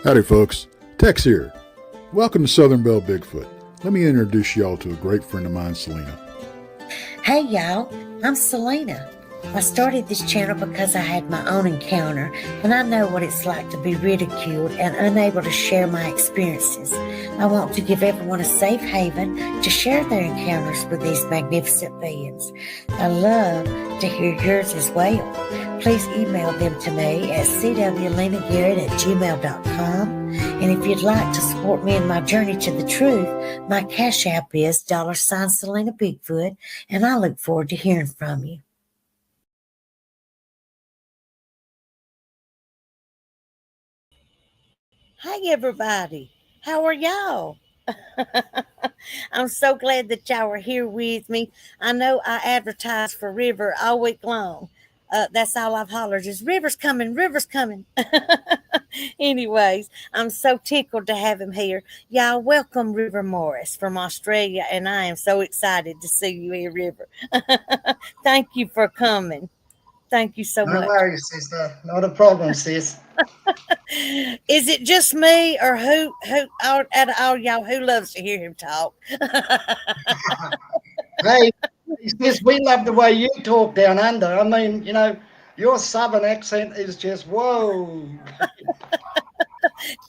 Howdy folks, Tex here. Welcome to Southern Belle Bigfoot. Let me introduce y'all to a great friend of mine, Celena. Hey y'all, I'm Celena. I started this channel because I had my own encounter, and I know what it's like to be ridiculed and unable to share my experiences. I want to give everyone a safe haven to share their encounters with these magnificent beings. I love to hear yours as well. Please email them to me at cwlenagarrett@gmail.com. And if you'd like to support me in my journey to the truth, my Cash App is $Celena Bigfoot, and I look forward to hearing from you. Hi, everybody. How are y'all? I'm so glad that y'all are here with me. I know I advertised for River all week long. That's all I've hollered is River's coming, River's coming. Anyways, I'm so tickled to have him here. Y'all welcome River Morris from Australia, and I am so excited to see you here, River. Thank you for coming. Thank you so No much. worries, sister. Not a problem, sis. Is it just me, or who out of all y'all who loves to hear him talk? Hey, sis, we love the way you talk down under. I mean, your southern accent is just whoa.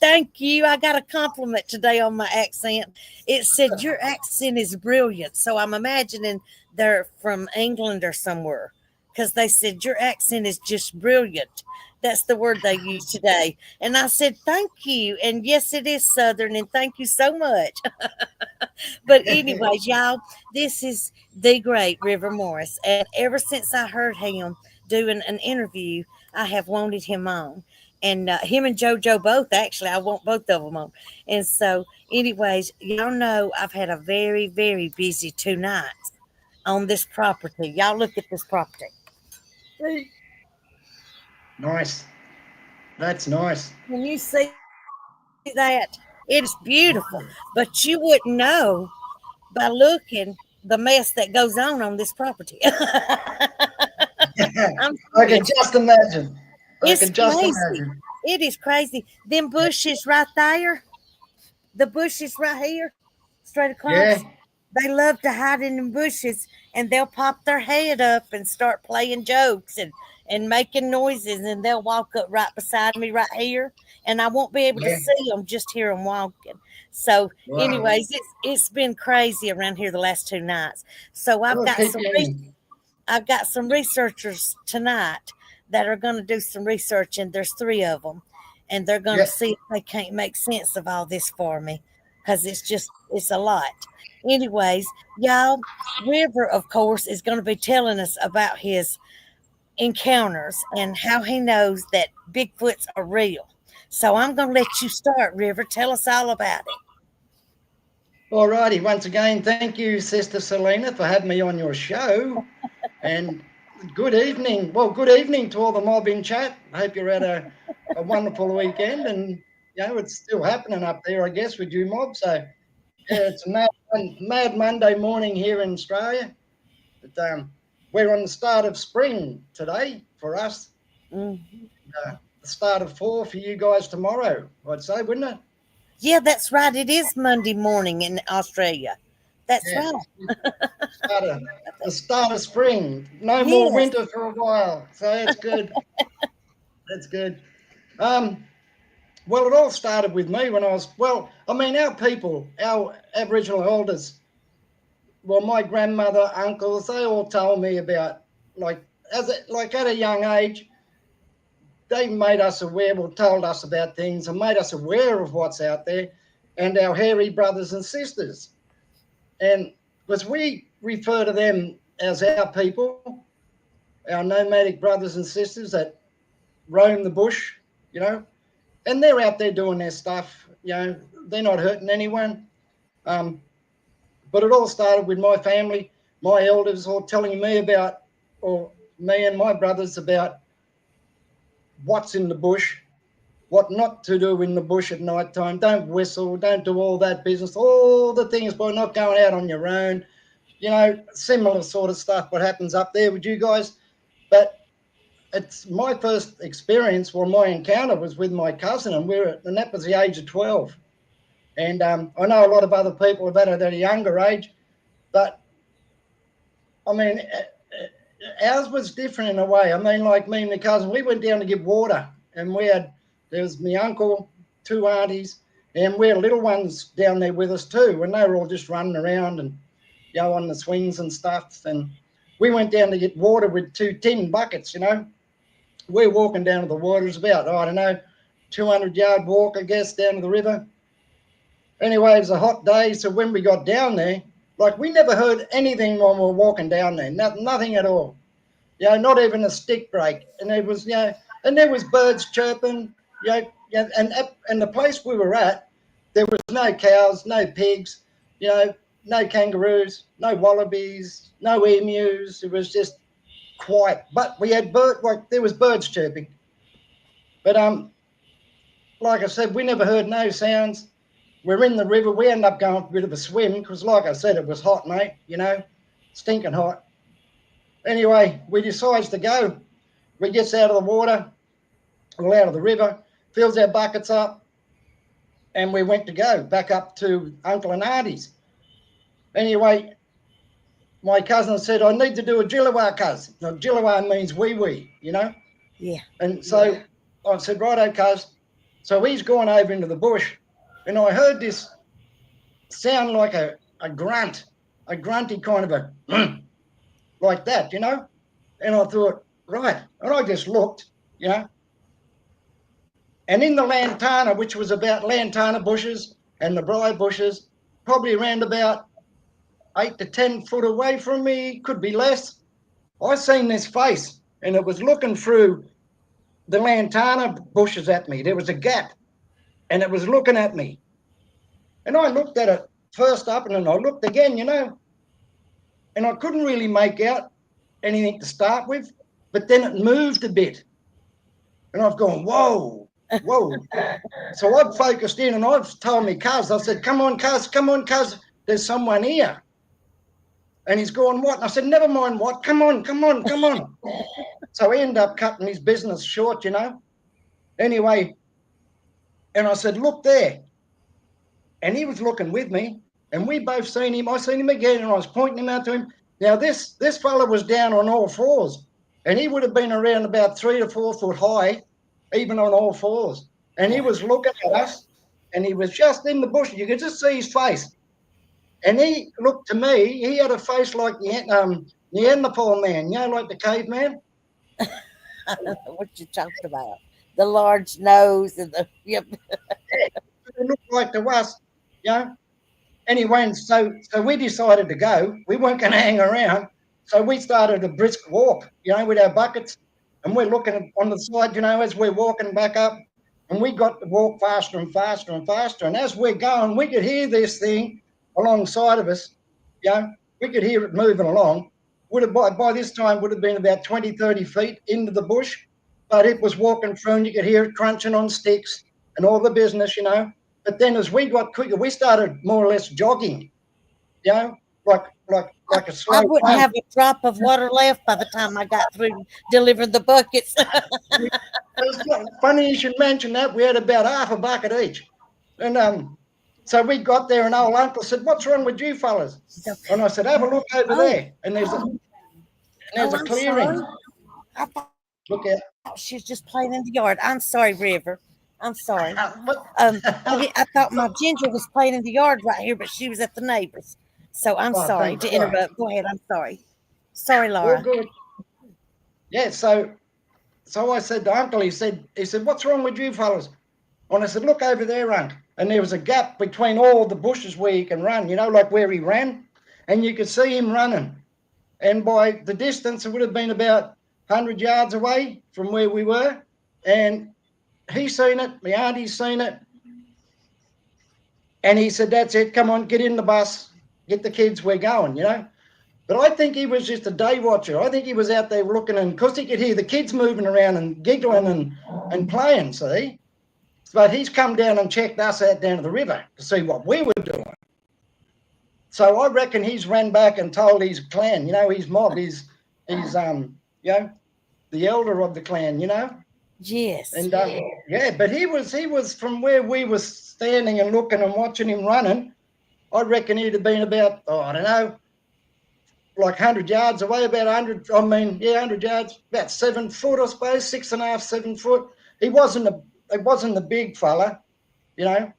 Thank you. I got a compliment today on my accent. It said your accent is brilliant. So I'm imagining they're from England or somewhere, because they said your accent is just brilliant. That's the word they used today. And I said, thank you. And yes, it is Southern. And thank you so much. But anyways, y'all, this is the great River Morris. And ever since I heard him doing an interview, I have wanted him on. And him and JoJo both, actually, I want both of them on. And so, anyways, y'all know I've had a very, very busy 2 nights on this property. Y'all look at this property. Nice. That's nice. When you see that, it's beautiful. But you wouldn't know by looking the mess that goes on this property. I'm I can just imagine. I It's can just crazy. imagine. It is crazy. Them bushes right there, the bushes right here, straight Yeah. across, they love to hide in them bushes, and they'll pop their head up and start playing jokes and making noises, and they'll walk up right beside me right here, and I won't be able to Yeah. see them, just hear them walking. So, Wow. anyways, it's been crazy around here the last 2 nights. So Well, keep going. I've got some researchers tonight that are going to do some research, and there's 3 of them, and they're going to Yep. see if they can't make sense of all this for me, because it's a lot. Anyways, y'all, River, of course, is going to be telling us about his encounters and how he knows that Bigfoots are real. So I'm going to let you start, River. Tell us all about it. All righty. Once again, thank you, Sister Celena, for having me on your show. And good evening. Well, good evening to all the mob in chat. I hope you had a wonderful weekend. And, it's still happening up there, I guess, with you mob. So, yeah, it's a mad Monday morning here in Australia. But we're on the start of spring today for us. Mhm. The start of fall for you guys tomorrow, I'd say, wouldn't it? Yeah, that's right. It is Monday morning in Australia. That's Yeah. right. Start of, the start of spring. No more Yes. winter for a while. So that's good. That's good. Well, it all started with me when our people, our Aboriginal elders, well, my grandmother, uncles, they all told me about, at a young age, they made us aware, told us about things and made us aware of what's out there and our hairy brothers and sisters. And because we refer to them as our people, our nomadic brothers and sisters that roam the bush, and they're out there doing their stuff, they're not hurting anyone. But it all started with my family, my elders all telling me about, or me and my brothers about what's in the bush, what not to do in the bush at night time. Don't whistle, don't do all that business, all the things by not going out on your own, similar sort of stuff what happens up there with you guys. But it's my first experience, well, my encounter was with my cousin, and that was the age of 12. And I know a lot of other people have had it at a younger age, but I mean, ours was different in a way. I mean, like me and my cousin, we went down to get water, and there was my uncle, 2 aunties, and we had little ones down there with us too, and they were all just running around and, on the swings and stuff. And we went down to get water with 2 tin buckets, We're walking down to the water. It's about, I don't know, 200-yard walk, I guess, down to the river. Anyway, it was a hot day, so when we got down there, like, we never heard anything when we were walking down there, nothing at all. Not even a stick break. And there was, and there was birds chirping, and the place we were at, there was no cows, no pigs, no kangaroos, no wallabies, no emus. It was just quiet. But we had there was birds chirping. But like I said, we never heard no sounds. We're in the river. We ended up going for a bit of a swim because, like I said, it was hot, mate, stinking hot. Anyway, we decides to go. We gets out of the water, well, out of the river, fills our buckets up, and we went to go back up to Uncle and Auntie's. Anyway, my cousin said, I need to do a Jillawa, cuz. Now, Jillawa means wee, Yeah. And so I said, righto, cuz. So he's gone over into the bush, and I heard this sound like a grunt, a grunty kind of a like that, And I thought, right. And I just looked, And in the lantana, which was about lantana bushes and the briar bushes, probably around about 8 to 10 foot away from me, could be less, I seen this face, and it was looking through the lantana bushes at me. There was a gap, and it was looking at me. And I looked at it first up, and then I looked again, and I couldn't really make out anything to start with, but then it moved a bit. And I've gone, whoa. So I've focused in, and I've told me cuz, I said, come on, cuz, there's someone here. And he's going, what? And I said, never mind what, come on. So he ended up cutting his business short, Anyway, and I said, look there. And he was looking with me, and we both seen him. I seen him again, and I was pointing him out to him. Now, this fella was down on all fours, and he would have been around about 3 to 4 foot high, even on all fours. And he was looking at us, and he was just in the bush. You could just see his face. And he looked to me, he had a face like the Neanderthal man, like the caveman. What you talking about? The large nose and the, yep. It looked like to us, Anyway, and so we decided to go. We weren't going to hang around. So we started a brisk walk, with our buckets. And we're looking on the side, as we're walking back up. And we got to walk faster and faster and faster. And as we're going, we could hear this thing alongside of us. We could hear it moving along. By this time would have been about 20, 30 feet into the bush. But it was walking through, and you could hear it crunching on sticks and all the business, But then as we got quicker, we started more or less jogging, like a slow. I wouldn't have a drop of water left by the time I got through delivering the buckets. It's funny you should mention that. We had about half a bucket each. And so we got there, and old uncle said, what's wrong with you fellas? And I said, have a look over there. And there's a clearing. Look out. She's just playing in the yard. I'm sorry, River. I'm sorry. I thought my Ginger was playing in the yard right here, but she was at the neighbor's. So I'm sorry to interrupt. Go ahead. I'm sorry. Sorry, Laura. All good. Yeah, so I said to Uncle, he said, what's wrong with you fellas? And I said, look over there, Uncle. And there was a gap between all the bushes where you can run, like where he ran. And you could see him running. And by the distance, it would have been about 100 yards away from where we were. And he's seen it, my auntie's seen it. And he said, that's it, come on, get in the bus, get the kids, we're going, But I think he was just a day watcher. I think he was out there looking, and because he could hear the kids moving around and giggling and playing, see? But he's come down and checked us out down to the river to see what we were doing. So I reckon he's ran back and told his clan, his mob, his the elder of the clan, you know. Yes. And yeah, but he was from where we were standing and looking and watching him running. I reckon he'd have been about, oh, I don't know, like 100 yards away, about 100. I mean, yeah, 100 yards, about 7 foot, I suppose, 6.5, 7 foot. He wasn't the big fella, you know.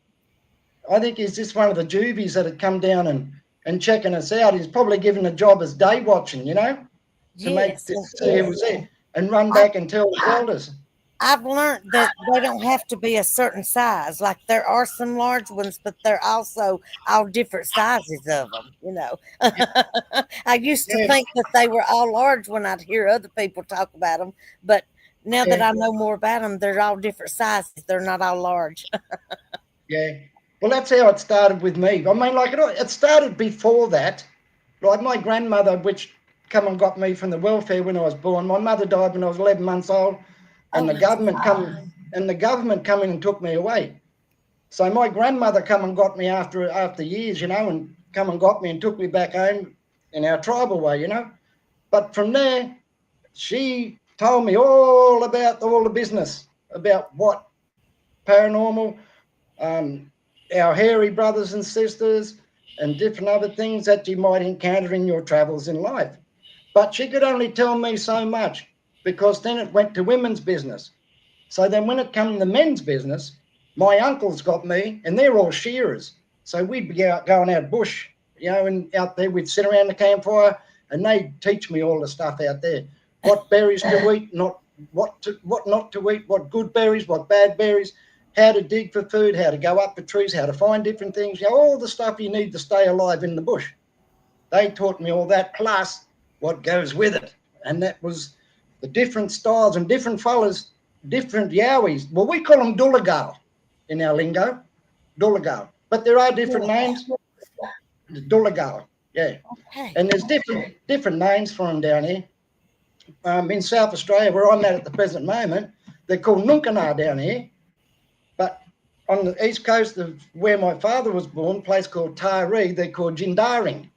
I think he's just one of the juvies that had come down and checking us out. He's probably given a job as day watching, you know, to make Yes. see who was there and run back and tell the elders. I've learned that they don't have to be a certain size. Like there are some large ones, but they're also all different sizes of them, you know. I used to Yeah, think that they were all large when I'd hear other people talk about them, but now that yeah, I know more about them, they're all different sizes. They're not all large. yeah. Well, that's how it started with me. I mean, like it started before that. Like my grandmother, which come and got me from the welfare when I was born. My mother died when I was 11 months old, and Oh, the government come in and took me away. So my grandmother come and got me after years, you know, and come and got me and took me back home in our tribal way, you know. But from there, she told me all about all the business, about what paranormal, um, our hairy brothers and sisters, and different other things that you might encounter in your travels in life. But she could only tell me so much because then it went to women's business. So then when it came to men's business, my uncles got me, and they're all shearers. So we'd be out going out bush, you know, and out there we'd sit around the campfire, and they'd teach me all the stuff out there. What berries to eat, what not to eat, what good berries, what bad berries, how to dig for food, how to go up the trees, how to find different things, you know, all the stuff you need to stay alive in the bush. They taught me all that, plus what goes with it. And that was the different styles and different fellas, different Yowies. Well, we call them Dooligal in our lingo, Dooligal. But there are different names. Dooligal, yeah. okay. And there's different names for them down here. In South Australia, where I'm at the present moment, they're called Nunkana down here. But on the east coast of where my father was born, a place called Taree, they're called Jindaring.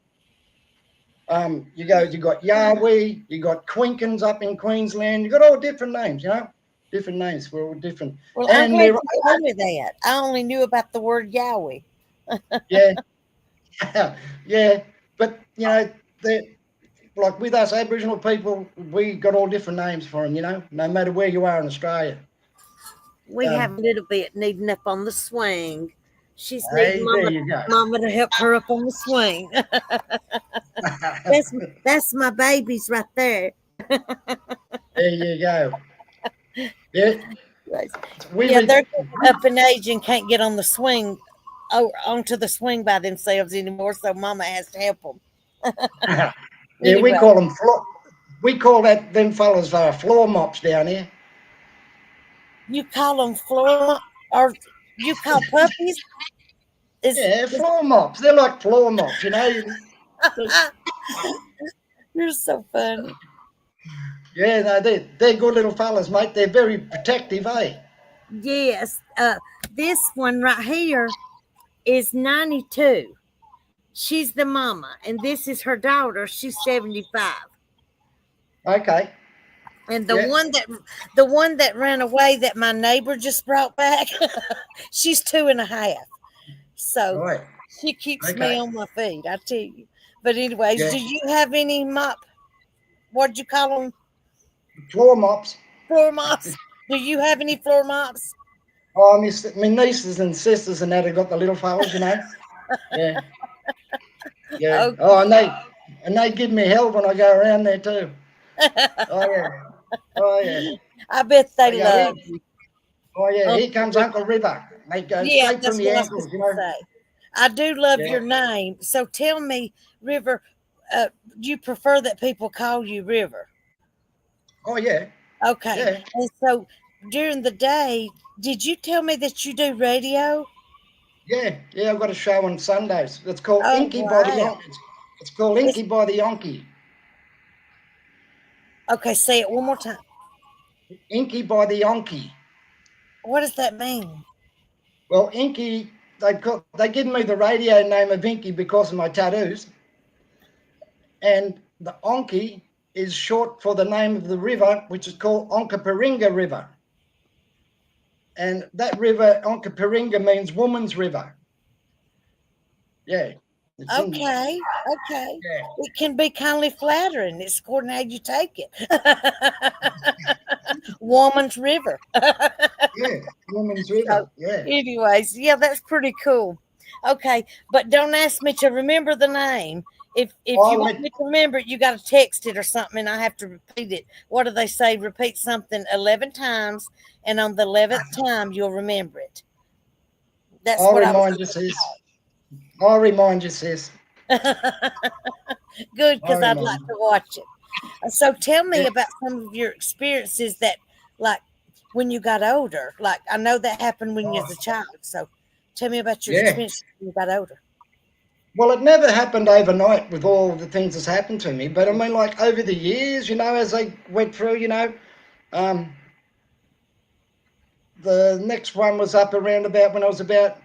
You got Yowie, you got Quinkins up in Queensland, you got all different names, you know, different names. We're all different. Well, I'm And glad they're, you told me that. I only knew about the word Yowie. yeah, yeah. But, you know, they're like with us Aboriginal people, we got all different names for them, you know, no matter where you are in Australia. We have a little bit needing up on the swing. She's needing Hey, there you go. mama to help her up on the swing. That's my babies right there. There you go. Yeah, Yeah, they're getting up in age and can't get on the swing, onto the swing by themselves anymore. So mama has to help them. yeah, Anyway, we call them fellas floor mops down here. you call them floor, or you call puppies? Yeah, floor mops. They're like floor mops, you know. You're so funny. Yeah, no, they're good little fellas, mate. They're very protective, eh? Yes, this one right here is 92. She's the mama, and this is her daughter. She's 75. Okay. And Yeah. the one that ran away that my neighbor just brought back, she's 2.5. So Right. she keeps Okay. me on my feet, I tell you. But anyways, Yeah. do you have any what'd you call them? Floor mops. Floor mops? Do you have any floor mops? Oh, my nieces and sisters and that have got the little fellas, you know. Yeah. Yeah. Okay. Oh, and they give me hell when I go around there too. Oh yeah. Oh yeah. I bet Oh they yeah. love. Oh yeah. Here Uncle comes Rick. Uncle River. They go Yeah, straight from that's the what I was ankles, you going to know. say. I do love Yeah. your name. So tell me, River, you prefer that people call you River? Oh yeah. Okay. Yeah. And so during the day, did you tell me that you do radio? Yeah. Yeah. I've got a show on Sundays. It's called Oh, Inky by the wow. Yonkie. It's called It's, Inky by the Yonkie. okay, say it one more time. Inky by the Yonkie. What does that mean? Well, Inky, they give me the radio name of Inky because of my tattoos, and the Onky is short for the name of the river, which is called Onkaparinga River. And that river, Onkaparinga, means woman's river. Yeah. Okay. It can be kindly flattering. It's according to how you take it. Woman's river. Yeah, woman's river. Yeah. Anyways, yeah, that's pretty cool. Okay, but don't ask me to remember the name. If you want me to remember it, you got to text it or something, and I have to repeat it. What do they say? Repeat something 11 times, and on the 11th time, you'll remember it. That's I'll what remind you, sis. I'll remind you, sis. Good, because I'd like to watch it. So tell me about some of your experiences that, like, when you got older. Like, I know that happened when you was a child. So tell me about your experiences when you got older. Well, it never happened overnight with all the things that's happened to me. But I mean, like over the years, you know, as I went through, you know, the next one was up around about when I was about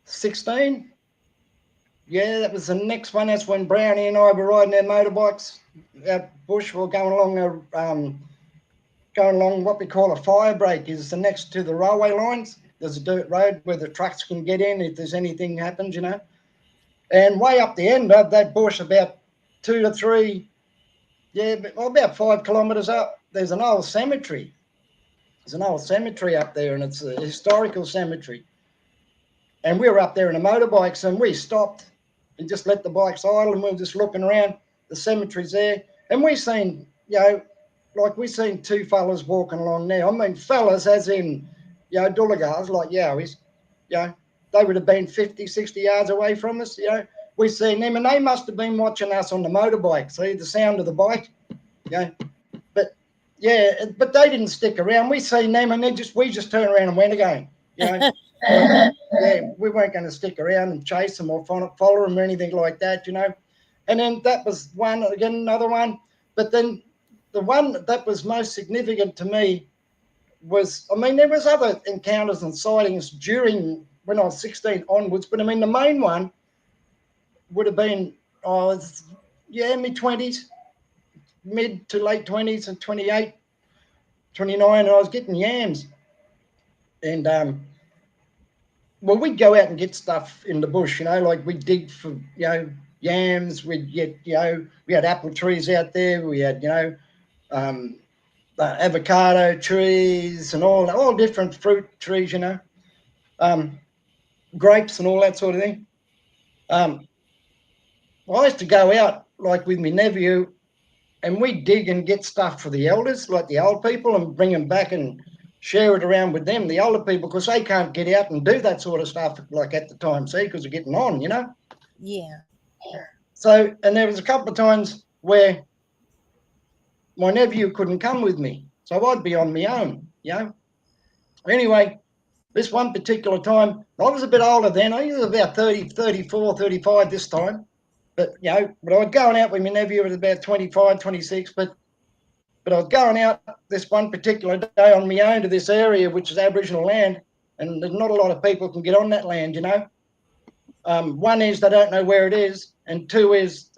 16. Yeah, that was the next one. That's when Brownie and I were riding our motorbikes out bush. We were going along what we call a fire break, is next to the railway lines. There's a dirt road where the trucks can get in if there's anything happens, you know. And way up the end of that bush, about 2 to 3, about 5 kilometres up, there's an old cemetery. There's an old cemetery up there, and it's a historical cemetery. And we were up there in the motorbikes, and we stopped and just let the bikes idle, and we were just looking around. The cemetery's there, and we seen, you know, like we seen 2 fellas walking along there. I mean, fellas as in, you know, Doolagars, like Yowies, you know, they would have been 50, 60 yards away from us, you know. We seen them, and they must have been watching us on the motorbike. See the sound of the bike, you know. But yeah, but they didn't stick around. We seen them, and we just turned around and went again, you know. Yeah, we weren't going to stick around and chase them or follow them or anything like that, you know. And then that was one, again, another one. But then the one that was most significant to me was, I mean, there was other encounters and sightings during when I was 16 onwards, but I mean, the main one would have been, mid-20s, mid to late 20s and 28, 29, and I was getting yams. And, well, we'd go out and get stuff in the bush, you know, like we'd dig for, you know, yams, we'd get, you know, we had apple trees out there, we had, you know, avocado trees and all different fruit trees, you know, grapes and all that sort of thing. I used to go out like with my nephew, and we'd dig and get stuff for the elders, like the old people, and bring them back and share it around with them, the older people, because they can't get out and do that sort of stuff like at the time, see, because they're getting on, you know. Yeah. So, and there was a couple of times where my nephew couldn't come with me, so I'd be on my own, you know. Anyway, this one particular time, I was a bit older then. I was about 30, 34, 35 this time. But, you know, but I was going out with my nephew at about 25, 26. But I was going out this one particular day on my own to this area, which is Aboriginal land. And there's not a lot of people can get on that land, you know. One is they don't know where it is. And 2 is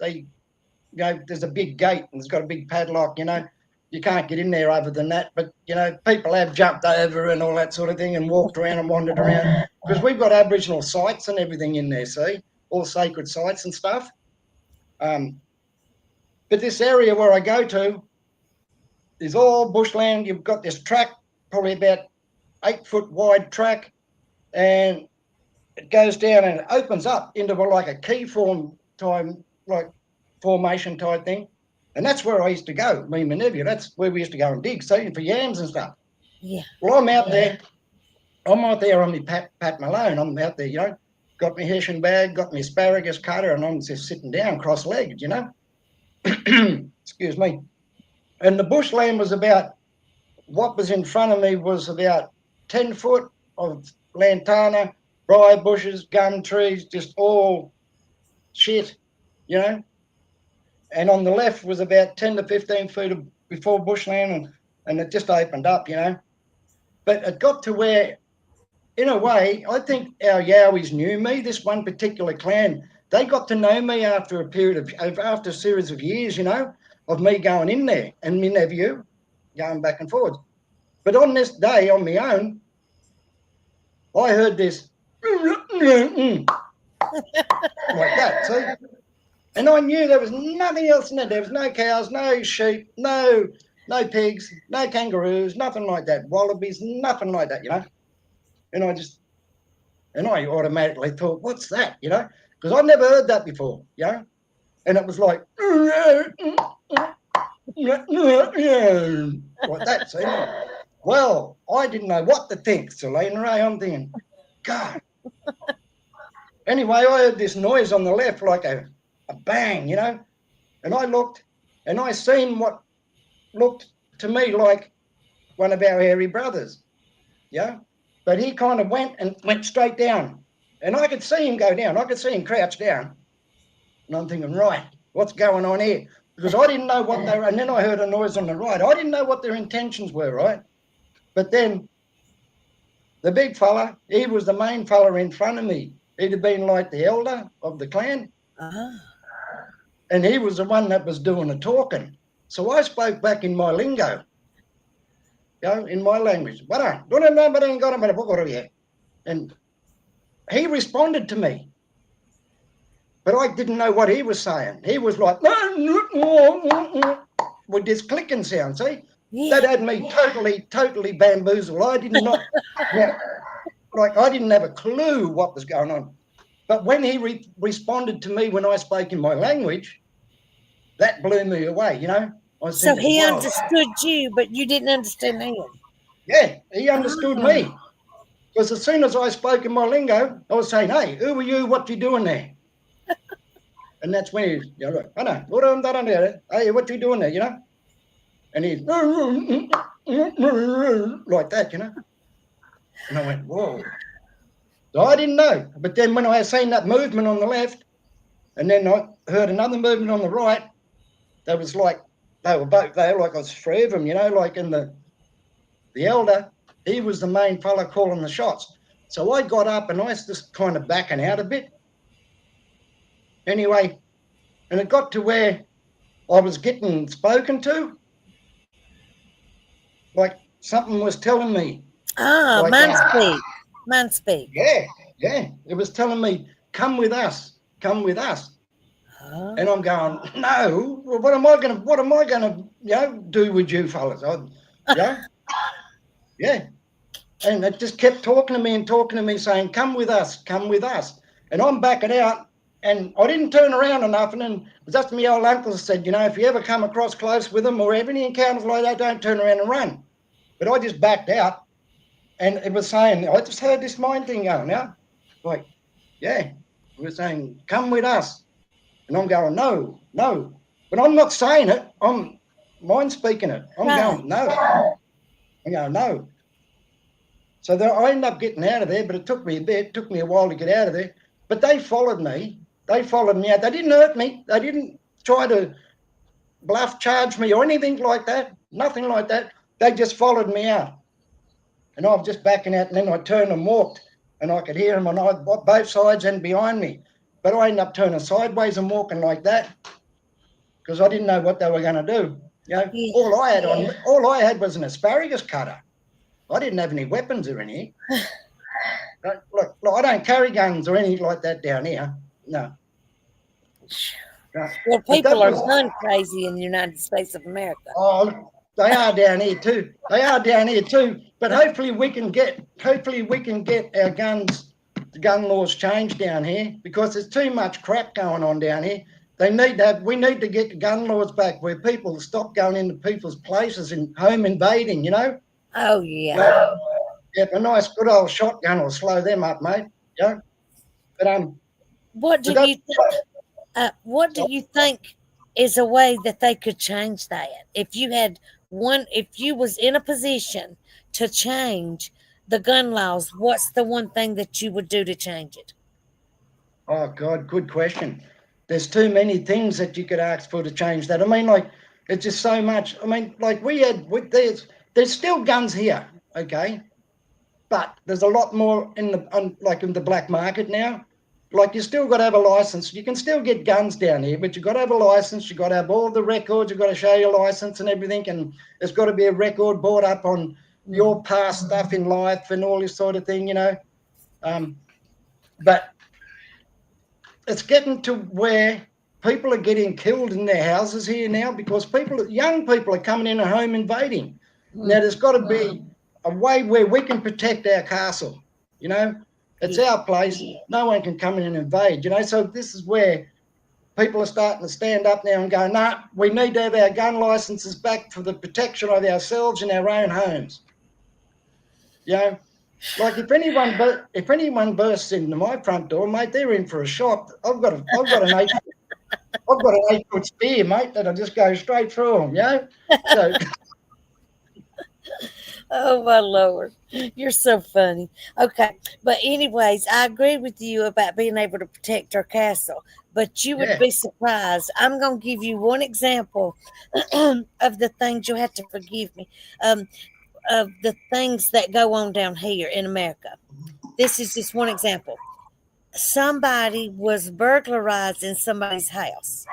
there's a big gate and it's got a big padlock, you know. You can't get in there other than that. But, you know, people have jumped over and all that sort of thing and walked around and wandered around. Because we've got Aboriginal sites and everything in there, see, all sacred sites and stuff. But this area where I go to is all bushland. You've got this track, probably about 8-foot wide track, and it goes down and it opens up into like a key form time, like formation type thing. And that's where I used to go, me and my nephew. That's where we used to go and dig, see, for yams and stuff. Yeah. Well, I'm out there on my Pat Malone. I'm out there, you know, got my hessian bag, got my asparagus cutter, and I'm just sitting down cross-legged, you know. Excuse me. And the bushland was about, what was in front of me was about 10 foot of lantana, briar bushes, gum trees, just all shit, you know. And on the left was about 10 to 15 feet before bushland, and it just opened up, you know. But it got to where, in a way, I think our Yowies knew me, this one particular clan. They got to know me after a series of years, you know. of me going in there and my nephew going back and forwards. But on this day, on my own, I heard this like that, see? And I knew there was nothing else in there. There was no cows, no sheep, no pigs, no kangaroos, nothing like that. Wallabies, nothing like that, you know? And I automatically thought, what's that, you know? Because I'd never heard that before, you know? And it was like that, see? Well, I didn't know what to think, Celena. I'm thinking, God. Anyway, I heard this noise on the left, like a bang, you know? And I looked, and I seen what looked to me like one of our hairy brothers, yeah? But he kind of went straight down. And I could see him go down. I could see him crouch down. And I'm thinking, right, what's going on here? Because I didn't know what they were. And then I heard a noise on the right. I didn't know what their intentions were, right? But then the big fella, he was the main fella in front of me. He'd have been like the elder of the clan. Uh-huh. And he was the one that was doing the talking. So I spoke back in my lingo, you know, in my language. And he responded to me. But I didn't know what he was saying. He was like, with this clicking sound, see? Yeah. That had me totally bamboozled. I did not, I didn't have a clue what was going on. But when he responded to me when I spoke in my language, that blew me away, you know? So he understood you, but you didn't understand him. Yeah, he understood me. Because as soon as I spoke in my lingo, I was saying, hey, who are you? What you doing there? And that's when he's, you know, hey, what you doing there, you know? And he's like that, you know? And I went, whoa. So I didn't know. But then when I seen that movement on the left, and then I heard another movement on the right, that was like, they were both there, like I was three of them, you know, like in the elder, he was the main fella calling the shots. So I got up and I was just kind of backing out a bit. Anyway, and it got to where I was getting spoken to. Like something was telling me. Ah, like, man speak. Yeah. It was telling me, come with us. And I'm going, no, well, what am I gonna, you know, do with you fellas? Yeah. And it just kept talking to me, saying, come with us. And I'm backing out, and I didn't turn around enough. And then it was up to my old uncle who said, you know, if you ever come across close with them or have any encounters like that, don't turn around and run. But I just backed out, and it was saying, I just heard this mind thing going now. Like, yeah, it was saying, come with us. And I'm going, no. But I'm not saying it. I'm mind speaking it. I'm going, no. I'm going, no. So I ended up getting out of there, but it took me a bit. It took me a while to get out of there. But they followed me. They followed me out. They didn't hurt me. They didn't try to bluff charge me or anything like that. Nothing like that. They just followed me out. And I was just backing out, and then I turned and walked, and I could hear them on both sides and behind me. But I ended up turning sideways and walking like that because I didn't know what they were going to do. You know, all I had was an asparagus cutter. I didn't have any weapons or anything. Look, I don't carry guns or anything like that down here. No. Well, people are gun crazy in the United States of America. Oh, they are down here too. But hopefully we can get our gun laws changed down here, because there's too much crap going on down here. We need to get the gun laws back where people stop going into people's places and home invading, you know? Oh, yeah. Yeah, a nice good old shotgun will slow them up, mate. Yeah. But what do you think is a way that they could change that? If you was in a position to change the gun laws, what's the one thing that you would do to change it? Oh God, good question. There's too many things that you could ask for to change that. I mean, like, it's just so much. I mean, like there's still guns here, okay, but there's a lot more in the black market now. like you still got to have a license. You can still get guns down here, but you've got to have a license. You've got to have all the records. You've got to show your license and everything. And there's got to be a record brought up on your past stuff in life and all this sort of thing, you know. But it's getting to where people are getting killed in their houses here now because young people are coming in a home invading. Now, there's got to be a way where we can protect our castle, you know. It's our place. No one can come in and invade, you know. So this is where people are starting to stand up now and go, nah, we need to have our gun licenses back for the protection of ourselves and our own homes. You know, like if anyone bursts into my front door, mate, they're in for a shock. I've got an 8-foot spear, mate, that'll just go straight through them, you know. So. Oh my Lord, you're so funny. Okay, but anyways, I agree with you about being able to protect our castle. But you would be surprised. I'm going to give you one example of the things. You have to forgive me. Of the things that go on down here in America. This is just one example. Somebody was burglarized in somebody's house.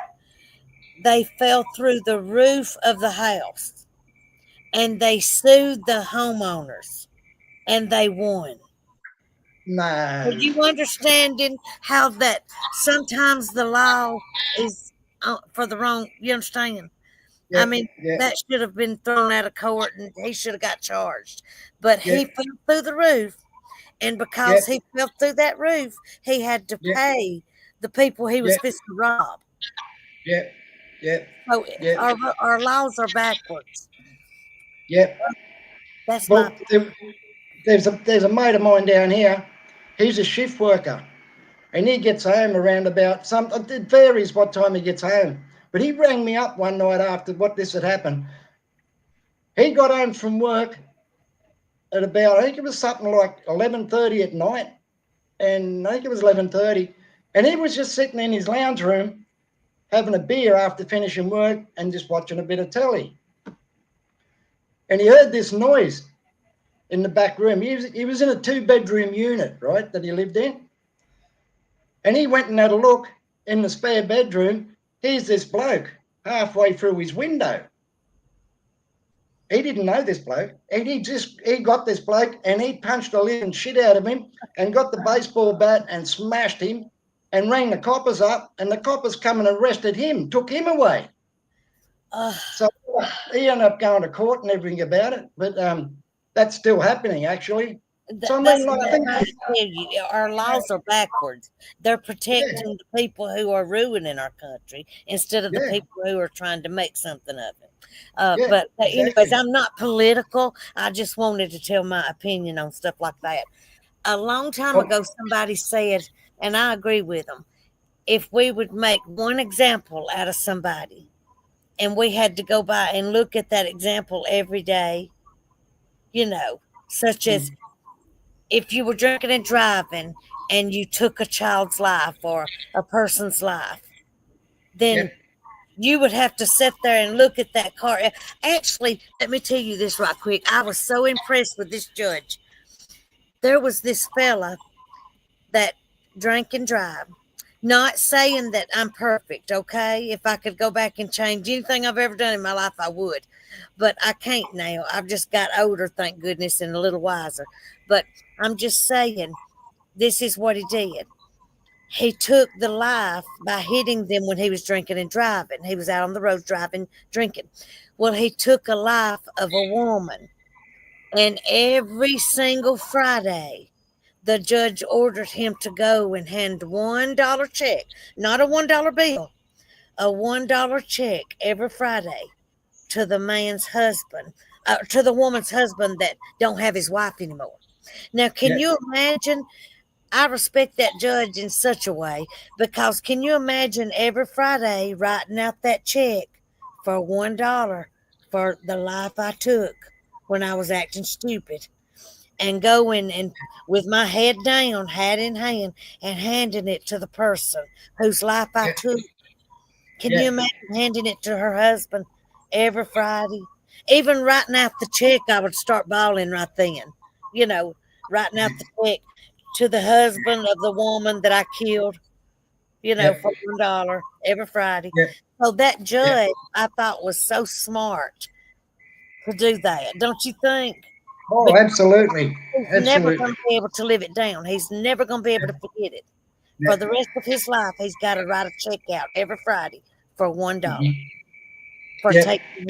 They fell through the roof of the house. And they sued the homeowners, and they won. No. Are you understanding how that sometimes the law is for the wrong? You understand? Yeah, I mean, that should have been thrown out of court, and he should have got charged. But he fell through the roof, and because he fell through that roof, he had to pay the people he was supposed to rob. Yeah. So our laws are backwards. Yep. That's there's a mate of mine down here. He's a shift worker, and he gets home around about it varies what time he gets home. But he rang me up one night after what this had happened. He got home from work at about, I think it was something like 11:30 at night, and I think it was 11:30, and he was just sitting in his lounge room having a beer after finishing work and just watching a bit of telly. And he heard this noise in the back room. He was in a 2-bedroom unit, right, that he lived in. And he went and had a look in the spare bedroom. Here's this bloke halfway through his window. He didn't know this bloke. And he got this bloke and he punched the living shit out of him and got the baseball bat and smashed him and rang the coppers up, and the coppers come and arrested him, took him away. So he ended up going to court and everything about it, but that's still happening, actually. So I mean, I think our laws are backwards. They're protecting the people who are ruining our country instead of the people who are trying to make something of it. But anyways, I'm not political. I just wanted to tell my opinion on stuff like that. A long time ago, somebody said, and I agree with them, if we would make one example out of somebody, and we had to go by and look at that example every day, you know, such as if you were drinking and driving and you took a child's life or a person's life, then you would have to sit there and look at that car. Actually, let me tell you this right quick. I was so impressed with this judge. There was this fella that drank and drive. Not saying that I'm perfect, okay? If I could go back and change anything I've ever done in my life, I would. But I can't now. I've just got older, thank goodness, and a little wiser. But I'm just saying, this is what he did. He took the life by hitting them when he was drinking and driving. He was out on the road driving, drinking. Well, he took a life of a woman. And every single Friday, the judge ordered him to go and hand $1 check, not a $1 bill, a $1 check every Friday to the man's husband, to the woman's husband that don't have his wife anymore. Now, can you imagine? I respect that judge in such a way because can you imagine every Friday writing out that check for $1 for the life I took when I was acting stupid? And going and with my head down, hat in hand, and handing it to the person whose life I took. Can you imagine handing it to her husband every Friday? Even writing out the check, I would start bawling right then. You know, writing out the check. to the husband of the woman that I killed, Yeah. for $1 every Friday. Yeah. So that Yeah. judge I thought was so smart to do that, don't you think? Oh, Because absolutely. he's never going Absolutely. to be able to live it down. He's never going to be able to forget it. Yeah. For the rest of his life, he's got to write a check out every Friday for $1 Mhm. for Yeah. taking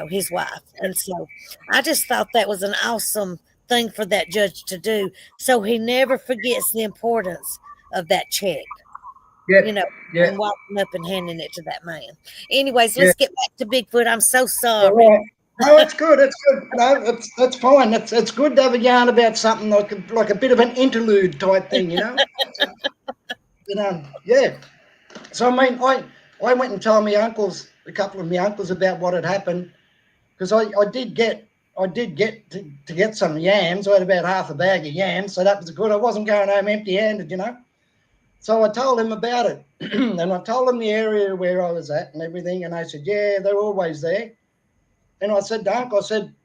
his wife. And so I just thought that was an awesome thing for that judge to do. So he never forgets the importance of that check, Yeah. you know, Yeah. and walking up and handing it to that man. Anyways, Yeah. let's get back to Bigfoot. I'm so All sorry. right. No, it's good. It's good. No, that's fine. It's good to have a yarn about something like a bit of an interlude type thing, Yeah. So I mean, I went and told a couple of my uncles about what had happened because I did get to get some yams. I had about half a bag of yams, so that was good. I wasn't going home empty-handed. So I told him about it, and I told him the area where I was at and everything, and they said, yeah, they're always there. And I said to Uncle,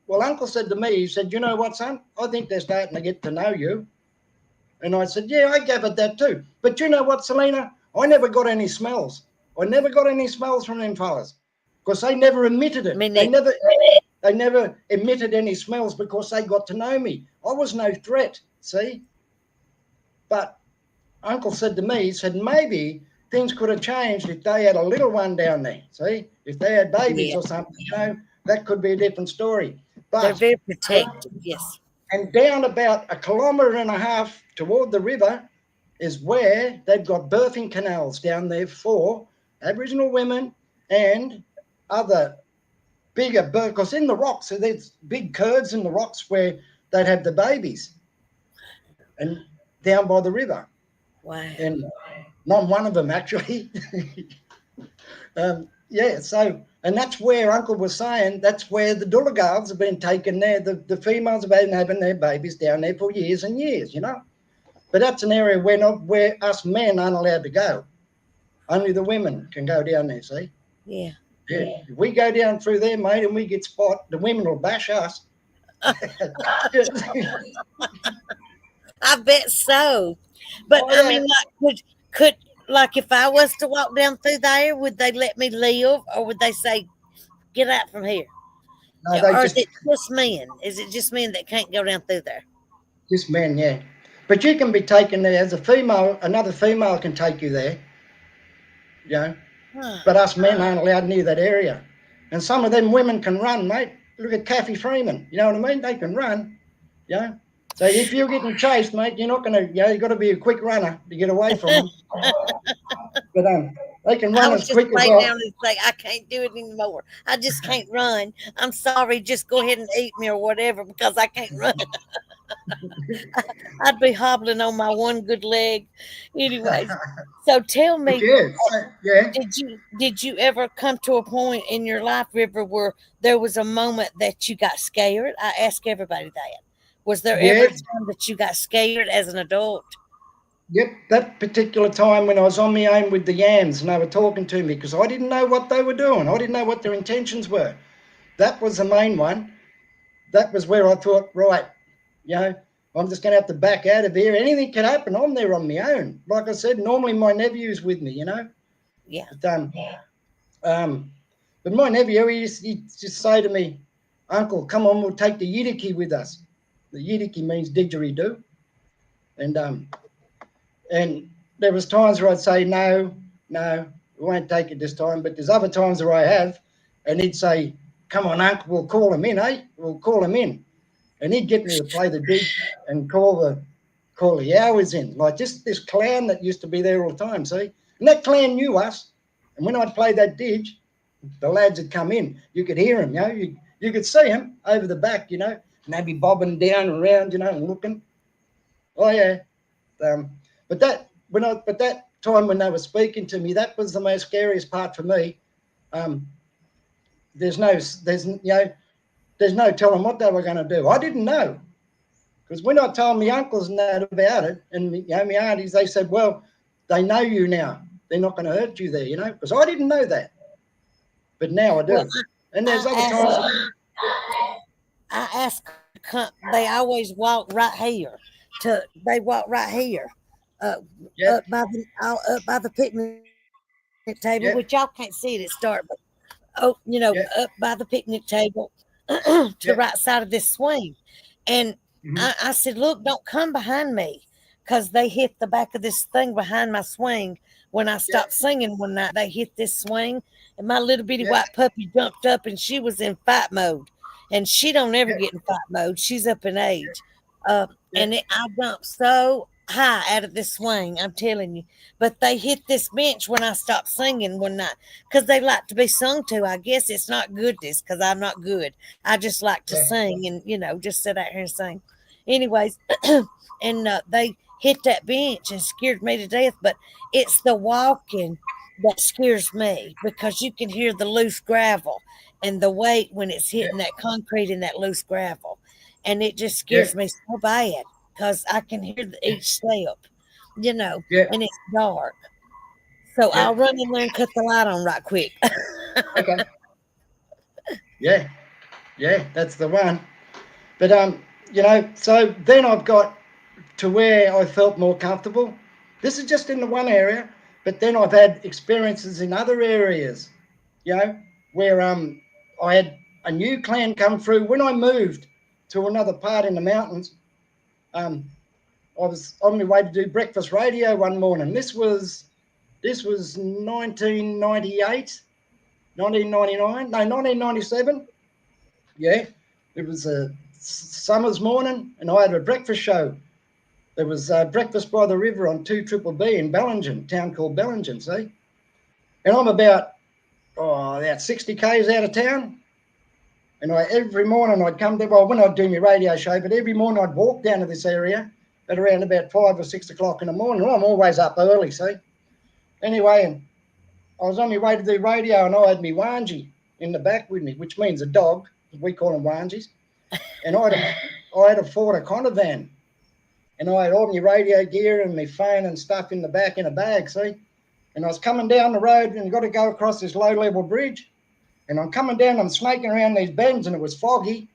well, Uncle said to me, he said, you know what, son? I think they're starting to get to know you. And I said, yeah, I gathered that too. But you know what, Celena? I never got any smells. I never got any smells from them fellas because they never emitted it. Me They neither. never emitted any smells because they got to know me. I was no threat, see? But Uncle said to me, he said, maybe things could have changed if they had a little one down there. See, if they had babies Yeah, or something, that could be a different story. they're But, very protective. Yes. and down about 1.5 kilometres toward the river is where they've got birthing canals down there for Aboriginal women and other bigger birds. Because in the rocks, so there's big curves in the rocks where they'd have the babies and down by the river. Wow. And not one of them actually. Yeah, so, and that's where Uncle was saying that's where the Doolagals have been taken there. The females have been having their babies down there for years and years. But that's an area where us men aren't allowed to go. Only the women can go down there, see? Yeah. Yeah. If we go down through there, mate, and we get spot, the women will bash us. I bet so. But Oh, I yeah. mean, like, could like if I was to walk down through there, would they let me live, or would they say, "Get out from here"? No, Yeah, they or is it just men? Is it just men that can't go down through there? just men, yeah. But you can be taken there as a female, another female can take you there, you know. Huh. But us men aren't allowed near that area. And some of them women can run, mate. Look at Kathy Freeman. You know what I mean? They can run. Yeah. So if you're getting chased, mate, you're not going to, you've got to be a quick runner to get away from them. But they can I run would as just quick as lay I. down and say, "I can't do it anymore. I just can't run. I'm sorry. Just go ahead and eat me or whatever because I can't run." I'd be hobbling on my one good leg. Anyways, so tell But me, yeah, so, yeah, did you ever come to a point in your life, River, where there was a moment that you got scared? I ask everybody that. Was there ever a yeah, time that you got scared as an adult? yep. That particular time when I was on my own with the yams and they were talking to me because I didn't know what they were doing. I didn't know what their intentions were. That was the main one. That was where I thought, right, you know, I'm just going to have to back out of here. Anything can happen. I'm there on my own. Like I said, normally my nephew's with me. Yeah. Um, but my nephew, he just say to me, Uncle, come on, we'll take the Yidiki with us. The Yidiki means didgeridoo. And there was times where I'd say, no, we won't take it this time. But there's other times where I have, and he'd say, come on, Uncle, we'll call him in, eh? We'll call him in. And he'd get me to play the dig and call the Yowies in, like just this clown that used to be there all the time, see? And that clown knew us. And when I'd play that dig, the lads would come in. You could hear them, you could see them over the back, and they'd be bobbing down and around, and looking. Oh yeah. But that time when they were speaking to me, that was the most scariest part for me. Um, there's no telling what they were going to do. I didn't know. Because when I told my uncles and that about it, and my aunties, they said, well, they know you now. They're not going to hurt you there, because I didn't know that. But now I Well, do. And there's I other ask, times. I ask, they always walk right here. they walk right here, uh, Yeah. up by the picnic table, which Yeah. y'all can't see it. It's dark, but Yeah. up by the picnic table to the Yeah. right side of this swing. And Hmm. I said, look, don't come behind me because they hit the back of this thing behind my swing. When I Yeah. stopped singing one night, they hit this swing, and my little bitty Yeah. white puppy jumped up and she was in fight mode. And she don't ever Yeah. get in fight mode. She's up in age. Uh, Yeah. and I jumped so high out of this swing, I'm telling you. But they hit this bench when I stopped singing one night because they like to be sung to. I guess it's not goodness because I'm not good. I just like to Yeah. sing and, just sit out here and sing. Anyways, and they hit that bench and scared me to death. But it's the walking that scares me because you can hear the loose gravel and the weight when it's Yeah. hitting that concrete and that loose gravel. And it just Yeah. scares me so bad because I can hear each step, Yeah. and it's dark. So Yeah. I'll run in there and cut the light on right quick. Okay. Yeah. Yeah. That's the one. But so then I've got to where I felt more comfortable. This is just in the one area, but then I've had experiences in other areas, you know, where I had a new clan come through when I moved to another part in the mountains. Um, I was on my way to do breakfast radio one morning. This was 1998, 1999, no, 1997. Yeah, it was a summer's morning, and I had a breakfast show. There was breakfast by the river on 2 Triple B in Bellingen, town called Bellingen, see? And I'm about 60 k's out of town. And every morning I'd come there, well, when I'd do my radio show, but every morning I'd walk down to this area at around about 5 or 6 o'clock in the morning. Well, I'm always up early, see? Anyway, and I was on my way to do radio, and I had my wanji in the back with me, which means a dog. We call them wanjis. And I had a Ford Econovan, and I had all my radio gear and my phone and stuff in the back in a bag, see? And I was coming down the road, and you got to go across this low-level bridge. And I'm coming down, I'm snaking around these bends, and it was foggy.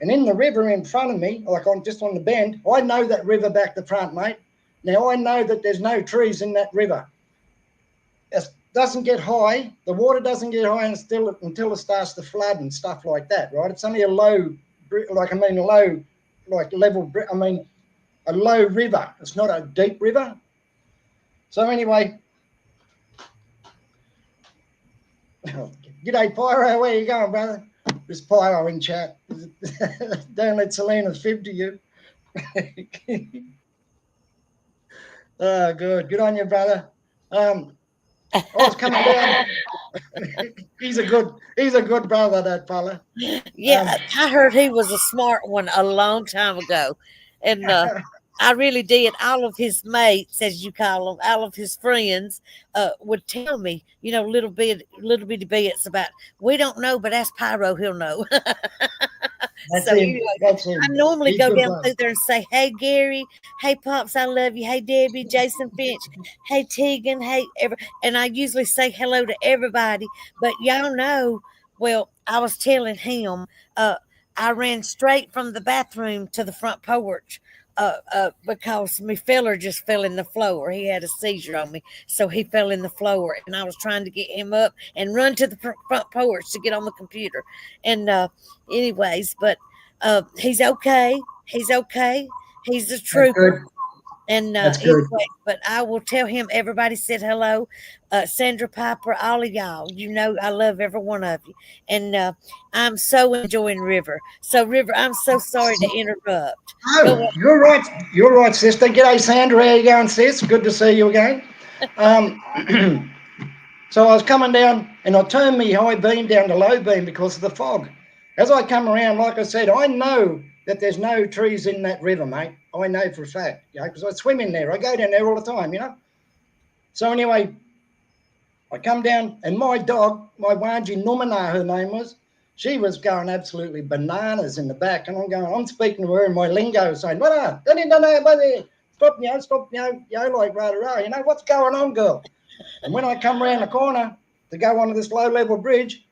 And in the river in front of me, like I'm just on the bend, I know that river back to front, mate. Now I know that there's no trees in that river. It doesn't get high. The water doesn't get high until it starts to flood and stuff like that, right? It's only a low, level, a low river. It's not a deep river. So anyway, g'day Pyro, where you going, brother? This Pyro in chat. Don't let Celena fib to you. Oh, good on you, brother. I was coming down. he's a good brother, that fella. Yeah, I heard he was a smart one a long time ago, and I really did. All of his mates, as you call them, all of his friends, would tell me, little bitty bits about. We don't know, but ask Pyro, he'll know. That's So him. anyway, That's him. I normally He's go good down brother. through there and say, "Hey Gary, hey Pops, I love you. Hey Debbie, Jason Finch, hey Tegan, and I usually say hello to everybody. But y'all know, well, I was telling him, uh, I ran straight from the bathroom to the front porch. Because my feller just fell in the floor. He had a seizure on me, so he fell in the floor, and I was trying to get him up and run to the front porch to get on the computer. And anyways, but he's okay. He's okay. He's a That's good. trooper. And That's good. anyway, but I will tell him everybody said hello. Sandra Piper, all of y'all. You know I love every one of you. And I'm so enjoying River. So River, I'm so sorry to interrupt. Go Oh, ahead. you're right. You're right, sister. G'day, Sandra. How you going, sis? Good to see you again. Um, so I was coming down, and I turned me high beam down to low beam because of the fog. As I come around, like I said, I know that there's no trees in that river, mate. I know for a fact, because I swim in there. I go down there all the time, So anyway, I come down, and my dog, my Wanji Numana, her name was, she was going absolutely bananas in the back. And I'm speaking to her in my lingo, saying, what up? Stop, like, rah, what's going on, girl? And when I come around the corner to go onto this low-level bridge,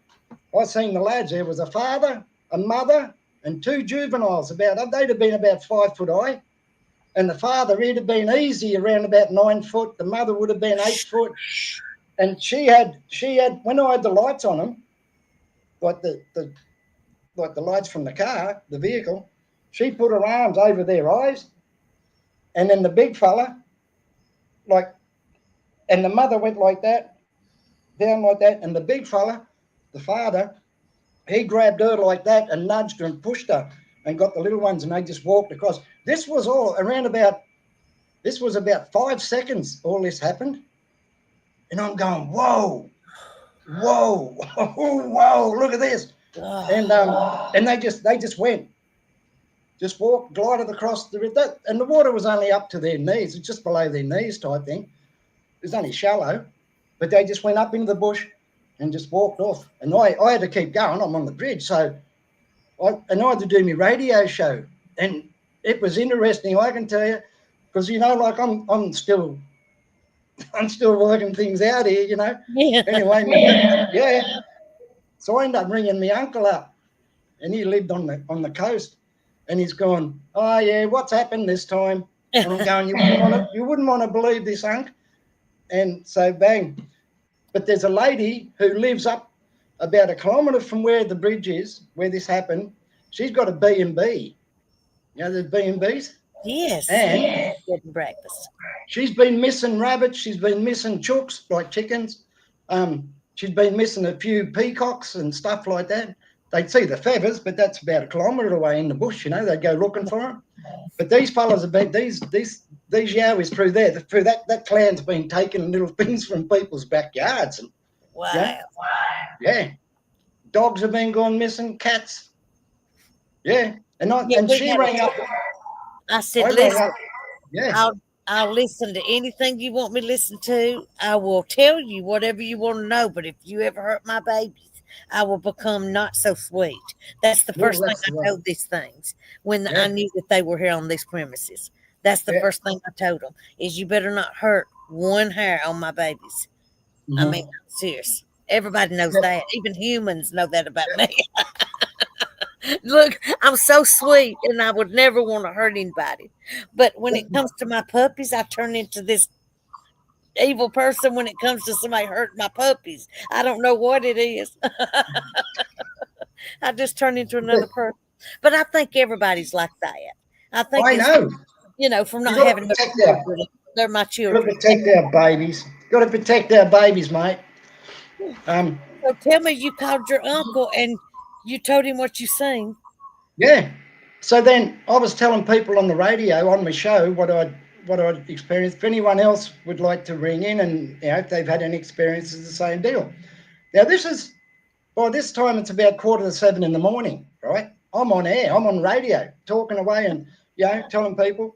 I seen the lads. There was a father, a mother, and two juveniles. They'd have been about 5 foot high. And the father, he'd have been easy around about 9 foot. The mother would have been 8 foot. And she had, when I had the lights on them, like the lights from the car, the vehicle, she put her arms over their eyes. And then the big fella, like, and the mother went like that, down like that. And the big fella, the father, he grabbed her like that and nudged her and pushed her and got the little ones, and they just walked across. This was all around about, this was about 5 seconds all this happened. And I'm going, whoa, whoa, whoa, look at this. And they just went, just walked, glided across the river. And the water was only up to their knees, it's just below their knees type thing. It was only shallow, but they just went up into the bush and just walked off. And I had to keep going. I'm on the bridge. So I had to do my radio show. And it was interesting, I can tell you, because, you know, like I'm still working things out here, you know. Yeah. Anyway, yeah. So I ended up ringing my uncle up, and he lived on the coast. And he's going, oh, yeah, what's happened this time? And I'm going, you wouldn't want to believe this, Unc. And so, bang. But there's a lady who lives up about 1 kilometre from where the bridge is, where this happened. She's got a B&B. You know, there's B&Bs? Yes. And bed and breakfast. She's been missing rabbits. She's been missing chooks, like chickens. She's been missing a few peacocks and stuff like that. They'd see the feathers, but that's about 1 kilometre away in the bush, you know. They'd go looking for them. But these fellas have been, these Yowies through there, through that clan's been taking little things from people's backyards. And, wow. Yeah. Dogs have been gone missing, cats. Yeah. And she rang up. I said, listen, yeah. I'll listen to anything you want me to listen to. I will tell you whatever you want to know. But if you ever hurt my babies, I will become not so sweet. That's the first thing I told these things when I knew that they were here on these premises. That's the first thing I told them is you better not hurt one hair on my babies. Mm-hmm. I mean, I'm serious. Everybody knows that. Even humans know that about me. Look, I'm so sweet and I would never want to hurt anybody. But when it comes to my puppies, I turn into this evil person when it comes to somebody hurting my puppies. I don't know what it is. I just turn into another person. But I think everybody's like that. I know. You know, from not having children. They're my children. Got to protect our babies. Got to protect our babies, mate. So tell me, you called your uncle and you told him what you seen. Yeah. So then I was telling people on the radio on my show what I'd experienced. If anyone else would like to ring in and, you know, if they've had any experiences, the same deal. Now by this time it's about 6:45 in the morning, right? I'm on air, I'm on radio, talking away and, you know, telling people.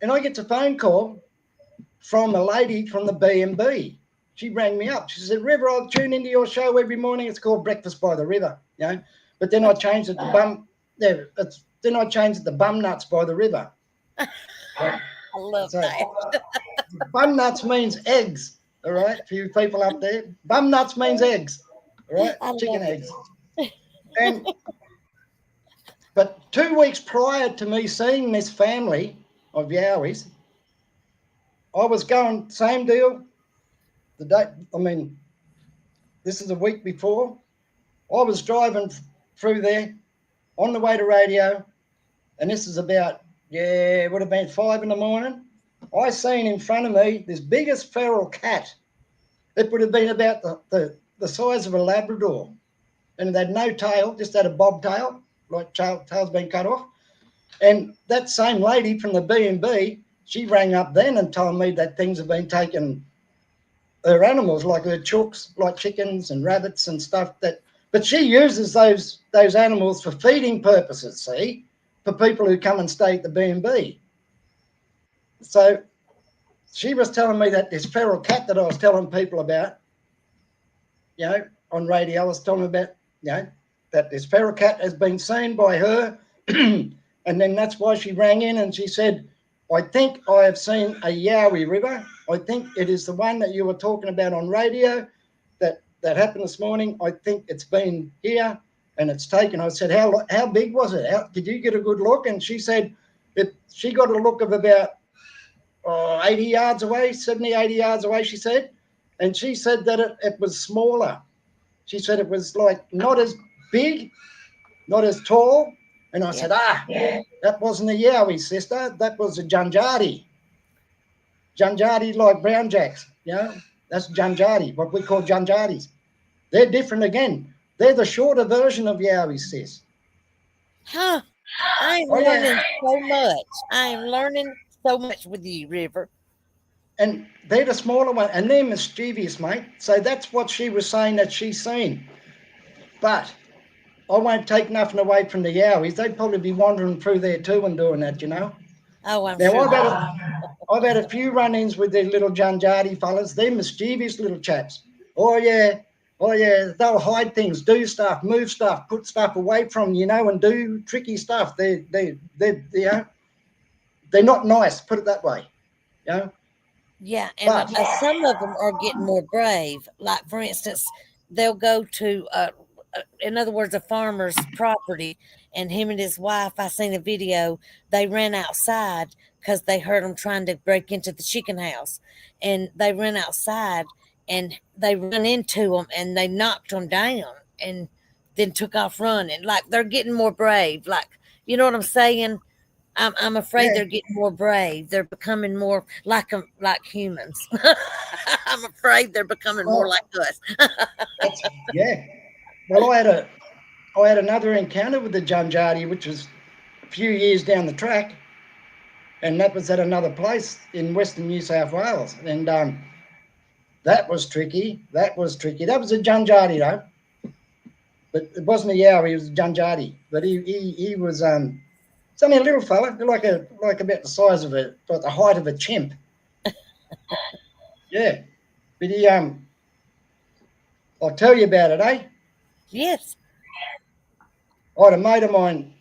And I get a phone call from a lady from the B&B. She rang me up. She said, River, I'll tune into your show every morning. It's called Breakfast by the River, you know. But then I changed it to Bum Nuts by the River. I love that. Bum Nuts means eggs, all right, for you people up there. Bum Nuts means eggs, all right, chicken eggs. But 2 weeks prior to me seeing this family of Yowies, I was going, same deal. This is a week before. I was driving through there on the way to radio, and this is about, it would have been 5 in the morning. I seen in front of me this biggest feral cat. It would have been about the size of a Labrador, and it had no tail, just had a bobtail, like tail's been cut off. And that same lady from the B&B, she rang up then and told me that things have been taken, her animals, like her chooks, like chickens and rabbits and stuff. But she uses those animals for feeding purposes, see, for people who come and stay at the B&B. So she was telling me that this feral cat that I was telling people about, you know, on radio, I was telling them about, you know, that this feral cat has been seen by her. And then that's why she rang in and she said, I think I have seen a Yowie River. I think it is the one that you were talking about on radio that happened this morning. I think it's been here and it's taken. I said, how big was it? Did you get a good look? And she said, She got a look of about 80 yards away, 70, 80 yards away, she said. And she said that it was smaller. She said it was like not as big, not as tall. And I said, that wasn't a Yowie, sister. That was a Janjati. Janjati like brown jacks, That's Janjati, what we call Janjatis. They're different again. They're the shorter version of Yowies, sis. Huh. I'm learning so much. I am learning so much with you, River. And they're the smaller one, and they're mischievous, mate. So that's what she was saying that she's seen. But I won't take nothing away from the Yowies. They'd probably be wandering through there too and doing that, Oh, I'm Now, sure. I've had a few run-ins with these little Janjati fellas. They're mischievous little chaps. Oh yeah, they'll hide things, do stuff, move stuff, put stuff away from and do tricky stuff. They're not nice, put it that way. Yeah, and some of them are getting more brave. Like, for instance, they'll go to, in other words, a farmer's property, and him and his wife, I seen a video, they ran outside because they heard them trying to break into the chicken house. And they ran outside, and they run into them, and they knocked them down, and then took off running. Like, they're getting more brave. Like, you know what I'm saying? I'm afraid they're getting more brave. They're becoming more like humans. I'm afraid they're becoming more like us. Well, I had another encounter with the Janjati, which was a few years down the track, and that was at another place in Western New South Wales, and that was tricky. That was a Janjati though, but it wasn't a Yowie. It was a Janjati, but he was it's only a little fella, like about the size of like the height of a chimp. Yeah, but he I'll tell you about it, eh? Yes. I had a mate of mine.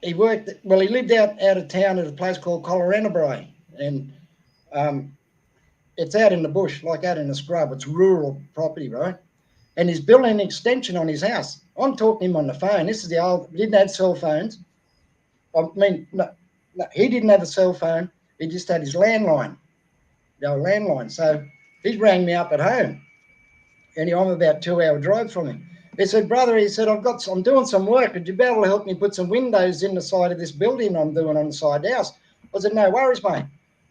He lived out of town at a place called Celena, and it's out in the bush, like out in the scrub. It's rural property, right? And he's building an extension on his house. I'm talking to him on the phone. This is we didn't have cell phones. I mean, no, he didn't have a cell phone. He just had his landline, the old landline. So he rang me up at home, and I'm about a 2-hour drive from him. He said, brother, I'm doing some work. Would you be able to help me put some windows in the side of this building I'm doing on the side of the house? I said, no worries, mate.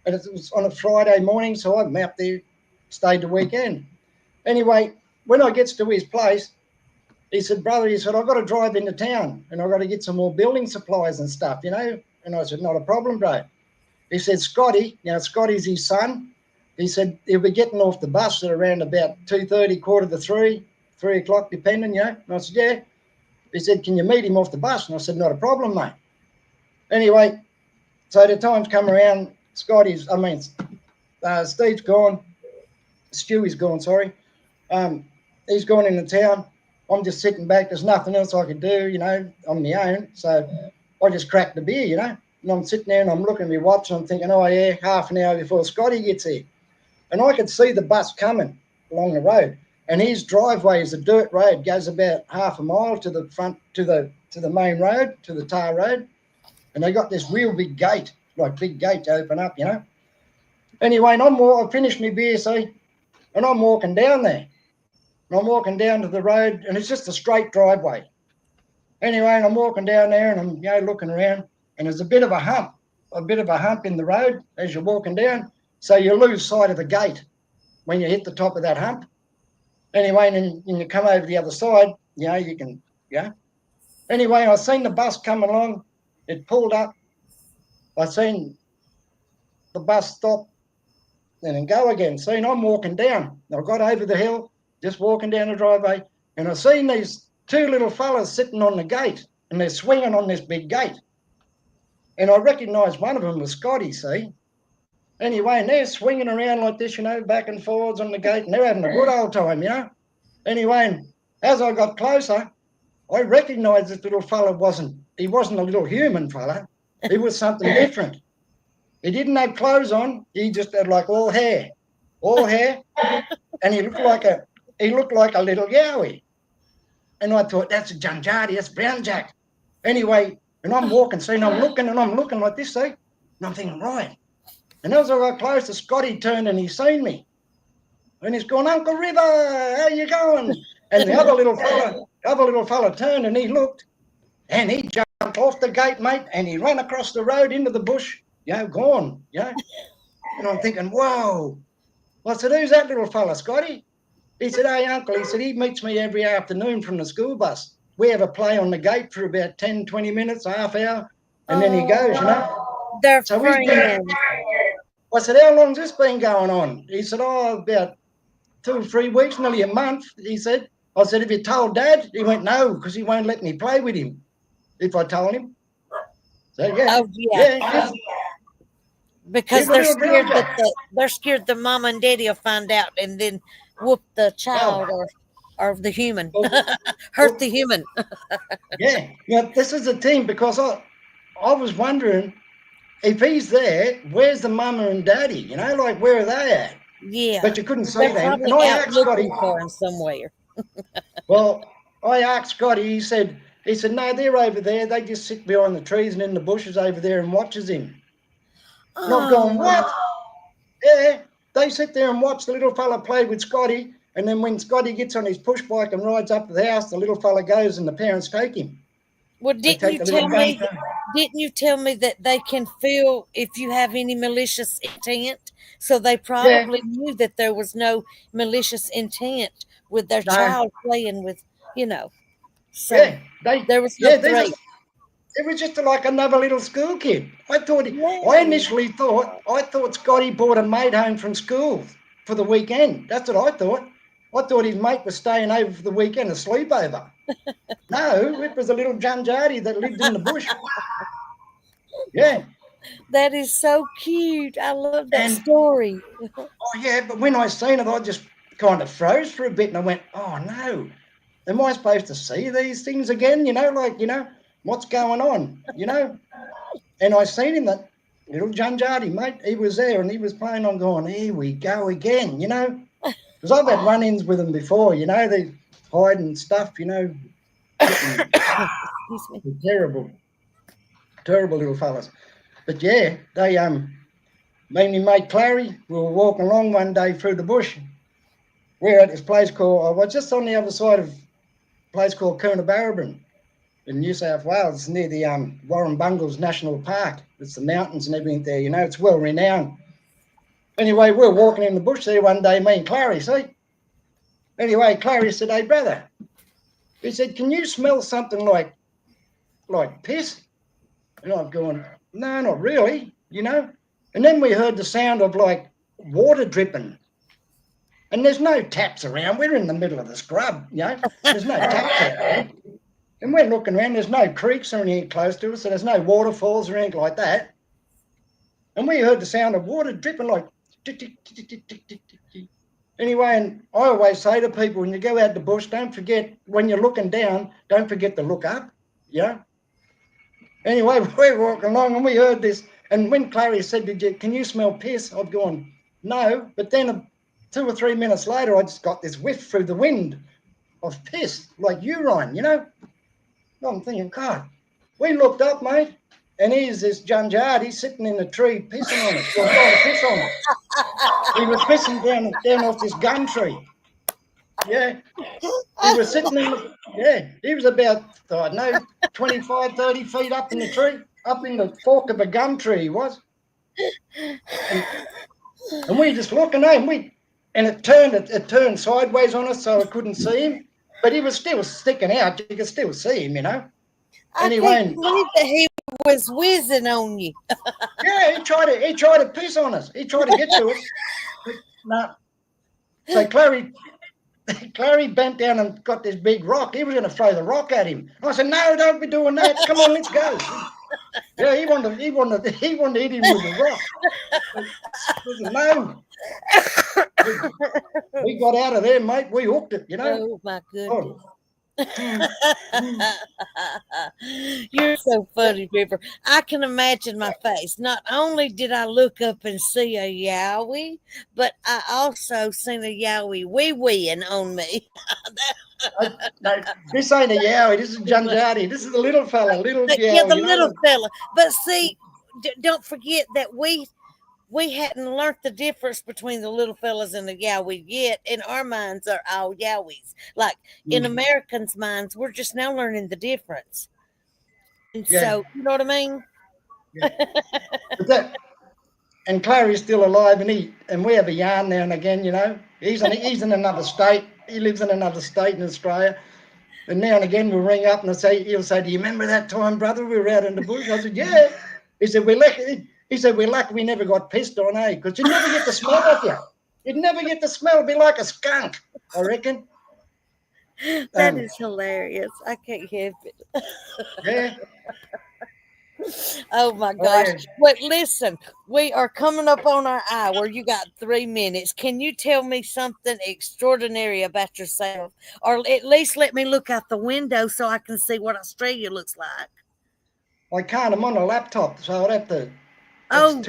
And it was on a Friday morning, so I went out there, stayed the weekend. Anyway, when I gets to his place, he said, brother, I've got to drive into town and I've got to get some more building supplies and stuff, And I said, not a problem, bro. He said, Scotty's his son. He said, he'll be getting off the bus at around about 2:30, 2:45, 3 o'clock, depending, And I said, yeah. He said, can you meet him off the bus? And I said, not a problem, mate. Anyway, so the time's come around. Steve's gone. Stewie's gone, sorry. He's gone into town. I'm just sitting back. There's nothing else I can do, on my own. So I just cracked the beer, And I'm sitting there and I'm looking at my watch and I'm thinking, oh, yeah, half an hour before Scotty gets here. And I could see the bus coming along the road. And his driveway is a dirt road, goes about half a mile to the front, to the main road, to the tar road. And they got this real big gate, like big gate to open up, Anyway, and I finished my beer, see, and I'm walking down there. And I'm walking down to the road, and it's just a straight driveway. Anyway, and I'm walking down there, and I'm looking around, and there's a bit of a hump in the road as you're walking down, so you lose sight of the gate when you hit the top of that hump. Anyway, and then you come over the other side, you can. Anyway, I seen the bus coming along. It pulled up. I seen the bus stop and then go again. Seen I'm walking down. I got over the hill, just walking down the driveway, and I seen these two little fellas sitting on the gate, and they're swinging on this big gate. And I recognised one of them was Scotty, see? Anyway, and they're swinging around like this, back and forwards on the gate, and they're having a good old time, Anyway, and as I got closer, I recognised this little fella wasn't a little human fella. He was something different. He didn't have clothes on. He just had like all hair, and he looked like a little Yowie. And I thought, that's a Janjati, that's Brown Jack. Anyway, and I'm walking, see, and I'm looking like this, see? And I'm thinking, right. And as I got closer, Scotty turned and he seen me. And he's going, Uncle River, how you going? And the other little fella turned and he looked and he jumped off the gate, mate, and he ran across the road into the bush, gone, And I'm thinking, whoa. I said, who's that little fella, Scotty? He said, hey, Uncle, he said, he meets me every afternoon from the school bus. We have a play on the gate for about 10, 20 minutes, a half hour, and then he goes, They're So friends. I said, how long's this been going on? He said, about 2 or 3 weeks, nearly a month, he said. I said, have you told Dad? He went, no, because he won't let me play with him if I told him. So, yeah. Oh, yeah. Because they're scared the mom and daddy will find out and then whoop the child or the human, hurt the human. Yeah, this is the thing, because I was wondering, if he's there, where's the mama and daddy? Like, where are they at? Yeah. But you couldn't see They're them. probably And I out asked Scotty looking for him somewhere. Well, I asked Scotty, he said, no, they're over there. They just sit behind the trees and in the bushes over there and watches him. And I'm going, what? Yeah, they sit there and watch the little fella play with Scotty. And then when Scotty gets on his push bike and rides up to the house, the little fella goes and the parents take him. Well, didn't you tell me that they can feel if you have any malicious intent? So they probably knew that there was no malicious intent with their child playing with, So there was no threat. It was just like another little school kid. I thought Scotty brought a mate home from school for the weekend. That's what I thought. I thought his mate was staying over for the weekend, a sleepover. No, it was a little Junjati that lived in the bush. Yeah. That is so cute. I love that story. Oh, yeah, but when I seen it, I just kind of froze for a bit and I went, oh, no. Am I supposed to see these things again? What's going on? And I seen him, that little Junjati, mate. He was there and he was playing on going, here we go again, Because I've had run-ins with them before, they hide and stuff, Terrible little fellas. But yeah, they me and my mate Clary, we were walking along one day through the bush. We're at this place called, I was just on the other side of a place called Coonabarabran in New South Wales. It's near the Warrumbungles National Park. It's the mountains and everything there, it's well renowned. Anyway, we were walking in the bush there one day, me and Clary, see? Anyway, Clary said, hey, brother, he said, can you smell something like piss? And I'm going, no, not really, And then we heard the sound of like water dripping. And there's no taps around. We're in the middle of the scrub, There's no taps around. And we're looking around. There's no creeks or anything close to us. So there's no waterfalls or anything like that. And we heard the sound of water dripping like tick, tick, tick, tick, tick, tick, tick. Anyway, and I always say to people, when you go out the bush, don't forget, when you're looking down, don't forget to look up, Anyway, we're walking along and we heard this. And when Clary said, can you smell piss? I've gone, no. But then 2 or 3 minutes later, I just got this whiff through the wind of piss, like urine, I'm thinking, God. We looked up, mate, and here's this Junjati sitting in a tree pissing on it. Well, trying to piss on it. He was pissing down off this gum tree. Yeah. He was sitting he was about, I don't know, 25, 30 feet up in the tree, up in the fork of a gum tree he was. And we just looking at him, and it turned sideways on us so I couldn't see him, but he was still sticking out. You could still see him, Anyway, I believe that he was whizzing on you. Yeah, he tried to piss on us. He tried to get to us. No. So Clary bent down and got this big rock. He was going to throw the rock at him. I said, "No, don't be doing that. Come on, let's go." Yeah, he wanted to hit him with the rock. No. We got out of there, mate. We hooked it, Oh my goodness. You're so funny, River. I can imagine my face. Not only did I look up and see a Yowie, but I also seen a Yowie wee-weeing on me. No, this ain't a Yowie. This is Junjati. This is the little fella, little Yowie. Yeah, the little fella. But see, don't forget that we hadn't learned the difference between the little fellas and the Yowies yet. And our minds are all Yowies. Like in Americans' minds, we're just now learning the difference. And so, you know what I mean? Yeah. And Clary's still alive, and we have a yarn now and again. You know, he's in another state. He lives in another state in Australia. And now and again we'll ring up and he'll say, "Do you remember that time, brother? We were out in the bush." I said, "Yeah." He said, "We're lucky." He said, "We're lucky we never got pissed on, eh? Because you'd never get the smell off you. You'd never get the smell. It'd be like a skunk, I reckon." That is hilarious. I can't help it. Yeah. Oh my gosh. But listen, we are coming up on our hour. You got 3 minutes. Can you tell me something extraordinary about yourself? Or at least let me look out the window so I can see what Australia looks like. I can't. I'm on a laptop, so I'd have to. Oh,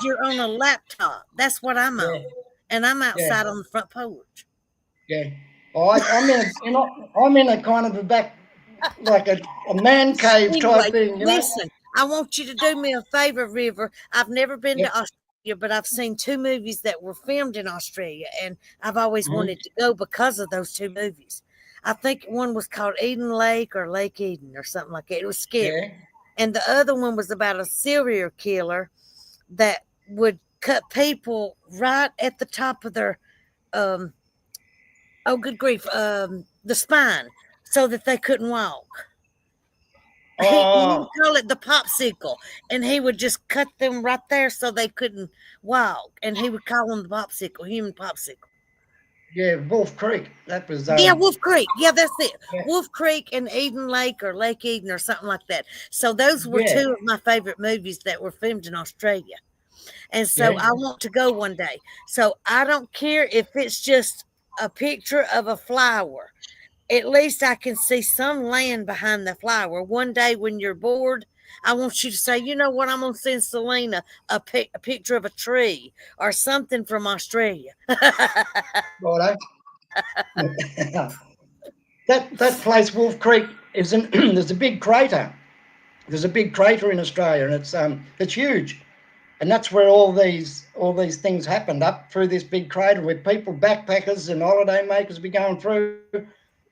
you're on a laptop. That's what I'm on. And I'm outside on the front porch. Yeah. I'm in a kind of a back, like a man cave type thing. You know? Listen, I want you to do me a favor, River. I've never been to Australia, but I've seen 2 movies that were filmed in Australia, and I've always wanted to go because of those 2 movies. I think one was called Eden Lake or Lake Eden or something like that. It was scary. Yeah. And the other one was about a serial killer that would cut people right at the top of their, oh, good grief, the spine so that they couldn't walk. He would call it the popsicle, and he would just cut them right there so they couldn't walk, and he would call them the popsicle, human popsicle. Yeah, Wolf Creek. That was Wolf Creek. Yeah, that's it. Yeah. Wolf Creek and Eden Lake or Lake Eden or something like that. So those were 2 of my favorite movies that were filmed in Australia, and so I want to go one day. So I don't care if it's just a picture of a flower. At least I can see some land behind the flower. One day when you're bored, I want you to say, "You know what? I'm going to send Celena a picture of a tree or something from Australia." Righto. that place, Wolf Creek, there's a big crater. There's a big crater in Australia, and it's huge. And that's where all these things happened, up through this big crater, where people, backpackers and holiday makers, be going through,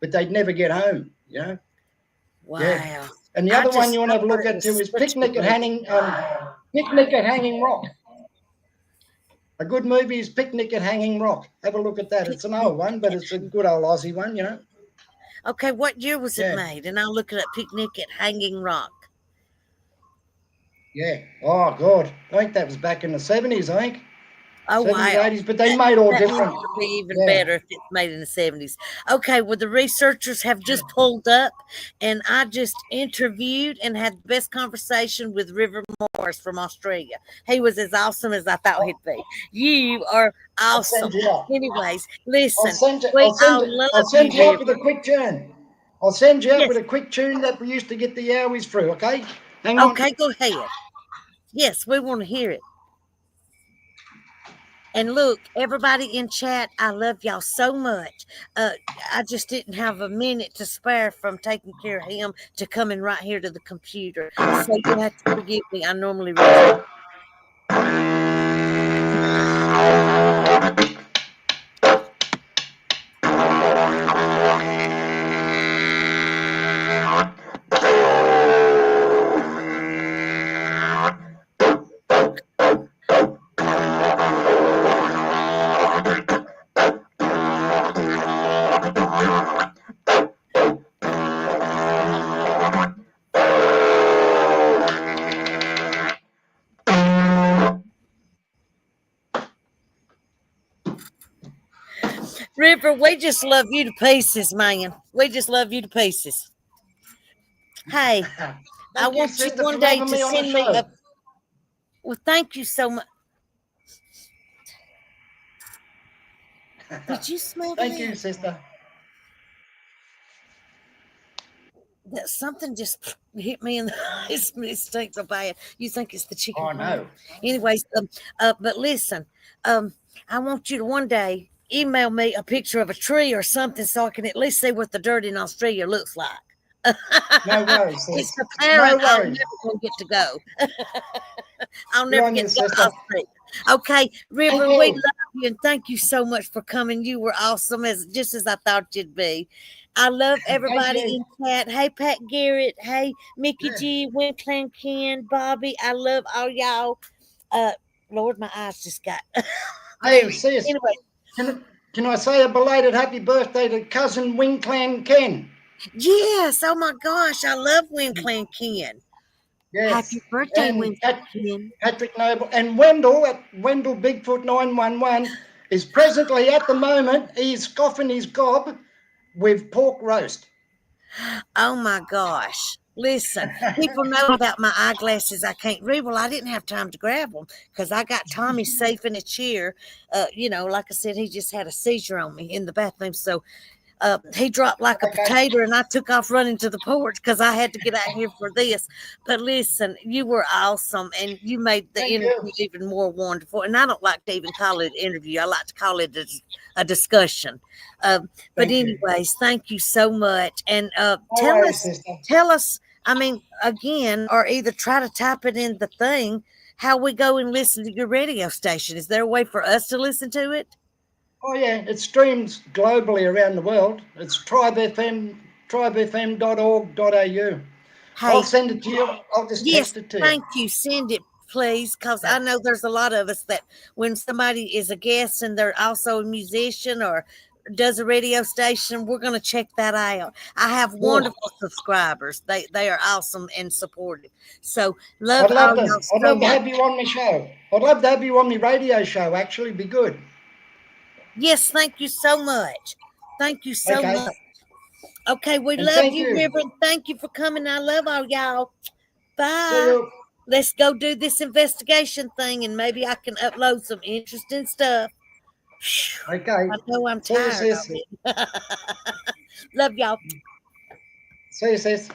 but they'd never get home, you know. Wow. Yeah. And the other one you want to have a look at too is Picnic at Hanging Rock. A good movie is Picnic at Hanging Rock. Have a look at that. It's an old one, but it's a good old Aussie one, you know. Okay, what year was it made? And I'll look at Picnic at Hanging Rock. Yeah. Oh, God. I think that was back in the 70s, I think. Oh, 70s, wow. 80s, but they made all different. Would be even better if it's made in the 70s. Okay, well, the researchers have just pulled up, and I just interviewed and had the best conversation with River Morris from Australia. He was as awesome as I thought he'd be. You are awesome. Anyways, listen. I'll send you up with a quick tune. I'll send you up with a quick tune that we used to get the Yowies through, okay? Hang on. Okay, go ahead. Yes, we want to hear it. And look, everybody in chat, I love y'all so much. I just didn't have a minute to spare from taking care of him to coming right here to the computer. So you have to forgive me. I normally read. River, we just love you to pieces, man. We just love you to pieces. Hey, I want you one day to send me a... Well, thank you so much. Did you smell that? Thank you, sister. That something just hit me in the eyes. It stinks so bad. You think it's the chicken? Oh, no. Anyways, but listen, I want you to one day email me a picture of a tree or something so I can at least see what the dirt in Australia looks like. No worries. It's the parent I'm never going to get to go. I'll Good never on you, get sister. off street. Okay, River, Thank we you. love you and thank you so much for coming. You were awesome, as just as I thought you'd be. I love Thank everybody you. in chat. Hey, Pat Garrett. Hey, Mickey Yeah. G, Winkland Ken, Bobby. I love all y'all. Lord, my eyes just got Hey, very. sis, Anyway, can I say a belated happy birthday to cousin Winkland Ken? yes. Oh my gosh, I love Winkland Ken. Yes. Happy birthday, And Winkland Ken. Patrick Noble and Wendell at Wendell Bigfoot 911 is presently at the moment, he's scoffing his gob with pork roast. Oh my gosh. Listen, people know about my eyeglasses. I can't read. Well, I didn't have time to grab them because I got Tommy safe in a chair. Like I said, he just had a seizure on me in the bathroom. So he dropped like a Okay. potato and I took off running to the porch because I had to get out here for this. But listen, you were awesome and you made the Thank interview you. even more wonderful. And I don't like to even call it an interview. I like to call it a discussion. But Thank you. anyways, thank you so much. And No tell worries, us, sister. I mean, again, or either try to type it in the thing, how we go and listen to your radio station. Is there a way for us to listen to it? Oh yeah, it streams globally around the world. It's tribefm.org.au. Hey, I'll send it to you. I'll just yes, text it to you. thank you. Send it, please, because Yeah. I know there's a lot of us that when somebody is a guest and they're also a musician or does a radio station, we're going to check that out. I have wonderful subscribers. They are awesome and supportive. So love all y'all I'd so love to much. have you on my show. I'd love to have you on my radio show, actually. Be good. Yes, thank you so much. Thank you so Okay. much. Okay, we And love thank you, you. River. And thank you for coming. I love all y'all. See Bye. you. Let's go do this investigation thing and maybe I can upload some interesting stuff. Phew, Okay. I know I'm See you, tired sis. already. Love y'all. See you, sis.